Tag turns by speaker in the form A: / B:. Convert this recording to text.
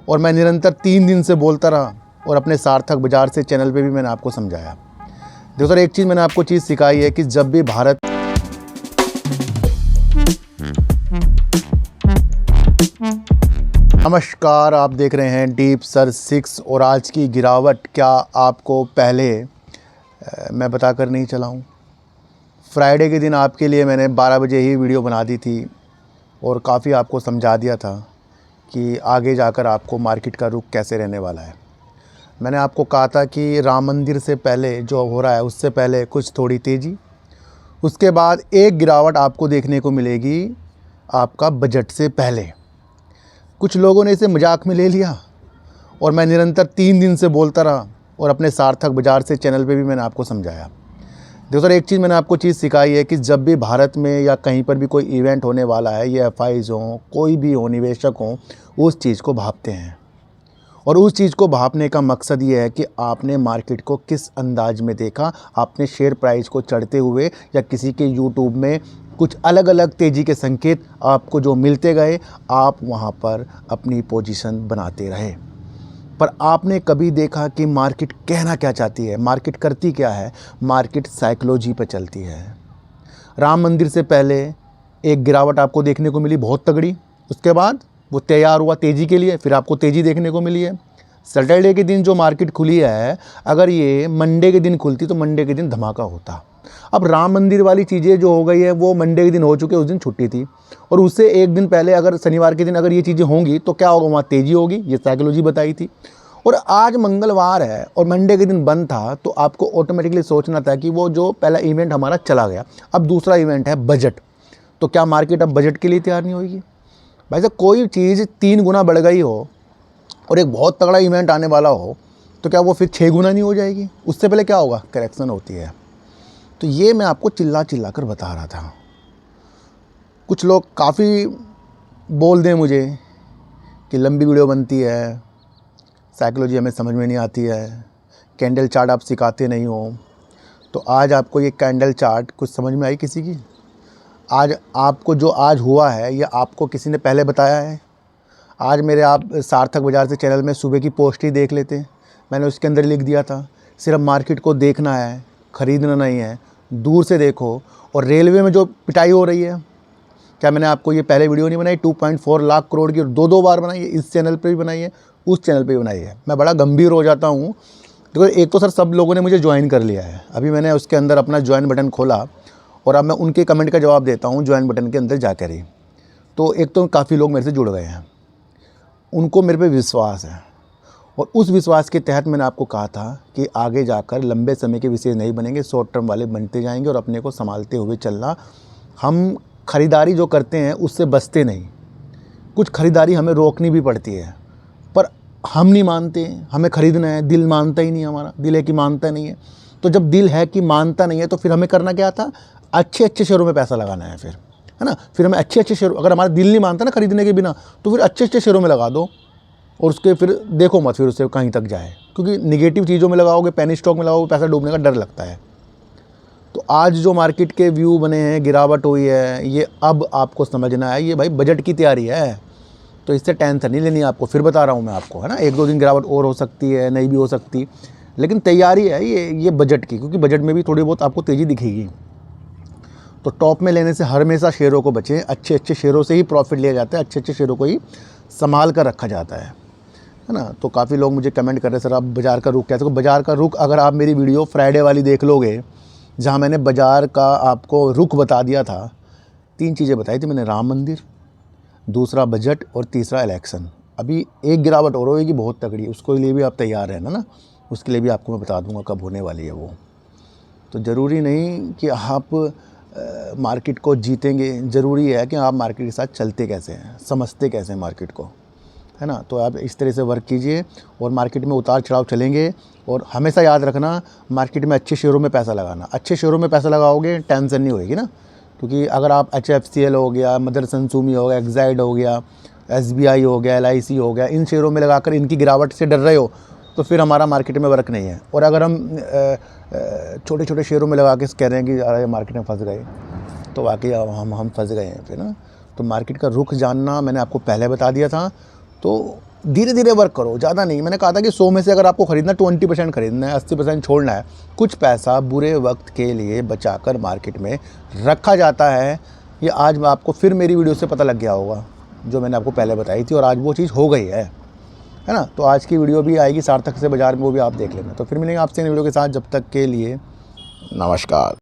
A: और मैं निरंतर 3 दिन से बोलता रहा और अपने सार्थक बाजार से चैनल पे भी मैंने आपको समझाया। देखो सर, एक चीज़ मैंने आपको चीज़ सिखाई है कि जब भी भारत नमस्कार, आप देख रहे हैं डीप सर 6 और आज की गिरावट क्या आपको पहले मैं बताकर नहीं चला हूँ। फ्राइडे के दिन आपके लिए मैंने 12 बजे ही वीडियो बना दी थी और काफ़ी आपको समझा दिया था कि आगे जाकर आपको मार्केट का रुख कैसे रहने वाला है। मैंने आपको कहा था कि राम मंदिर से पहले जो हो रहा है उससे पहले कुछ थोड़ी तेज़ी, उसके बाद एक गिरावट आपको देखने को मिलेगी आपका बजट से पहले। कुछ लोगों ने इसे मजाक में ले लिया और मैं निरंतर 3 दिन से बोलता रहा और अपने सार्थक बाजार से चैनल पे भी मैंने आपको समझाया। देखो सर, एक चीज़ मैंने आपको चीज़ सिखाई है कि जब भी भारत में या कहीं पर भी कोई इवेंट होने वाला है, ये एफआईज़ हों, कोई भी हो, निवेशक हों, उस चीज़ को भांपते हैं। और उस चीज़ को भांपने का मकसद ये है कि आपने मार्केट को किस अंदाज में देखा, आपने शेयर प्राइस को चढ़ते हुए या किसी के यूट्यूब में कुछ अलग अलग तेज़ी के संकेत आपको जो मिलते गए, आप वहाँ पर अपनी पोजीशन बनाते रहे। पर आपने कभी देखा कि मार्केट कहना क्या चाहती है, मार्केट करती क्या है? मार्केट साइकोलॉजी पर चलती है। राम मंदिर से पहले एक गिरावट आपको देखने को मिली बहुत तगड़ी, उसके बाद वो तैयार हुआ तेज़ी के लिए, फिर आपको तेज़ी देखने को मिली है। सैटरडे के दिन जो मार्केट खुली है, अगर ये मंडे के दिन खुलती तो मंडे के दिन धमाका होता। अब राम मंदिर वाली चीज़ें जो हो गई है वो मंडे के दिन हो चुके, उस दिन छुट्टी थी, और उससे एक दिन पहले अगर शनिवार के दिन अगर ये चीज़ें होंगी तो क्या होगा, वहाँ तेज़ी होगी, ये साइकोलॉजी बताई थी। और आज मंगलवार है और मंडे के दिन बंद था, तो आपको ऑटोमेटिकली सोचना था कि वो जो पहला इवेंट हमारा चला गया, अब दूसरा इवेंट है बजट। तो क्या मार्केट अब बजट के लिए तैयार नहीं होगी? भाई साहब, कोई चीज़ 3 गुना बढ़ गई हो और एक बहुत तगड़ा इवेंट आने वाला हो तो क्या वो फिर 6 गुना नहीं हो जाएगी? उससे पहले क्या होगा, करेक्शन होती है। तो ये मैं आपको चिल्ला चिल्ला कर बता रहा था। कुछ लोग काफ़ी बोल दें मुझे कि लंबी वीडियो बनती है, साइकोलॉजी हमें समझ में नहीं आती है, कैंडल चार्ट आप सिखाते नहीं हो। तो आज आपको ये कैंडल चार्ट कुछ समझ में आई किसी की? आज आपको जो आज हुआ है ये आपको किसी ने पहले बताया है? आज मेरे आप सार्थक बाजार से चैनल में सुबह की पोस्ट ही देख लेते, मैंने उसके अंदर लिख दिया था सिर्फ मार्केट को देखना है, ख़रीदना नहीं है, दूर से देखो। और रेलवे में जो पिटाई हो रही है, क्या मैंने आपको ये पहले वीडियो नहीं बनाई 2.4 लाख करोड़ की, और 2 बार बनाई है, इस चैनल पे भी बनाई है, उस चैनल पे भी बनाई है। मैं बड़ा गंभीर हो जाता हूँ। देखो, एक तो सर सब लोगों ने मुझे ज्वाइन कर लिया है, अभी मैंने उसके अंदर अपना ज्वाइन बटन खोला और अब मैं उनके कमेंट का जवाब देता हूँ ज्वाइन बटन के अंदर जाकर ही। तो एक तो काफ़ी लोग मेरे से जुड़ गए हैं, उनको मेरे पे विश्वास है, और उस विश्वास के तहत मैंने आपको कहा था कि आगे जाकर लंबे समय के विषय नहीं बनेंगे, शॉर्ट टर्म वाले बनते जाएंगे और अपने को संभालते हुए चलना। हम ख़रीदारी जो करते हैं उससे बचते नहीं, कुछ ख़रीदारी हमें रोकनी भी पड़ती है, पर हम नहीं मानते, हमें ख़रीदना है, दिल मानता ही नहीं, हमारा दिल है कि मानता नहीं है। तो जब दिल है कि मानता नहीं है तो फिर हमें करना क्या था, अच्छे अच्छे शेयरों में पैसा लगाना है, फिर है ना। फिर हमें अच्छे अच्छे शेयर, अगर हमारा दिल नहीं मानता ना खरीदने के बिना, तो फिर अच्छे अच्छे शेयरों में लगा दो और उसके फिर देखो मत फिर उससे कहीं तक जाए, क्योंकि निगेटिव चीज़ों में लगाओगे, पेनी स्टॉक में लगाओगे, पैसा डूबने का डर लगता है। तो आज जो मार्केट के व्यू बने हैं, गिरावट हुई है, ये अब आपको समझना है, ये भाई बजट की तैयारी है, तो इससे टेंशन नहीं लेनी आपको। फिर बता रहा हूँ मैं आपको, है ना, 1-2 दिन गिरावट और हो सकती है, नहीं भी हो सकती, लेकिन तैयारी है ये बजट की, क्योंकि बजट में भी थोड़ी बहुत आपको तेज़ी दिखेगी। तो टॉप में लेने से हमेशा शेयरों को बचें, अच्छे अच्छे शेयरों से ही प्रॉफिट लिया जाता है, अच्छे अच्छे शेयरों को ही संभाल कर रखा जाता है ना। तो काफ़ी लोग मुझे कमेंट कर रहे हैं, सर आप बाज़ार का रुख कैसे? बाज़ार का रुख अगर आप मेरी वीडियो फ्राइडे वाली देख लोगे, जहाँ मैंने बाज़ार का आपको रुख बता दिया था, 3 चीज़ें बताई थी मैंने, राम मंदिर, दूसरा बजट और तीसरा इलेक्शन। अभी एक गिरावट और होगी बहुत तगड़ी, उसके लिए भी आप तैयार रहना ना, उसके लिए भी आपको मैं बता दूंगा कब होने वाली है वो। तो ज़रूरी नहीं कि आप मार्केट को जीतेंगे, ज़रूरी है कि आप मार्केट के साथ चलते कैसे हैं, समझते कैसे हैं मार्केट को, है ना। तो आप इस तरह से वर्क कीजिए और मार्केट में उतार चढ़ाव चलेंगे। और हमेशा याद रखना, मार्केट में अच्छे शेयरों में पैसा लगाना, अच्छे शेयरों में पैसा लगाओगे टेंशन नहीं होगी ना। क्योंकि अगर आप HFCL हो गया, मदरसन सूमी हो गया, एक्साइड हो गया, SBI हो गया, LIC हो गया, इन शेयरों में लगाकर इनकी गिरावट से डर रहे हो तो फिर हमारा मार्केट में वर्क नहीं है। और अगर हम छोटे छोटे शेयरों में लगा के कह रहे हैं कि अरे मार्केट में फंस गए, तो वाकई हम फंस गए हैं फिर ना। तो मार्केट का रुख जानना मैंने आपको पहले बता दिया था। तो धीरे धीरे वर्क करो, ज़्यादा नहीं। मैंने कहा था कि 100 में से अगर आपको ख़रीदना 20% ख़रीदना है, 80% छोड़ना है। कुछ पैसा बुरे वक्त के लिए बचाकर मार्केट में रखा जाता है। ये आज आपको फिर मेरी वीडियो से पता लग गया होगा, जो मैंने आपको पहले बताई थी, और आज वो चीज़ हो गई है ना। तो आज की वीडियो भी आएगी सार्थक से बाज़ार में, वो भी आप देख लेना। तो फिर मिलेंगे आपसे इन वीडियो के साथ, जब तक के लिए नमस्कार।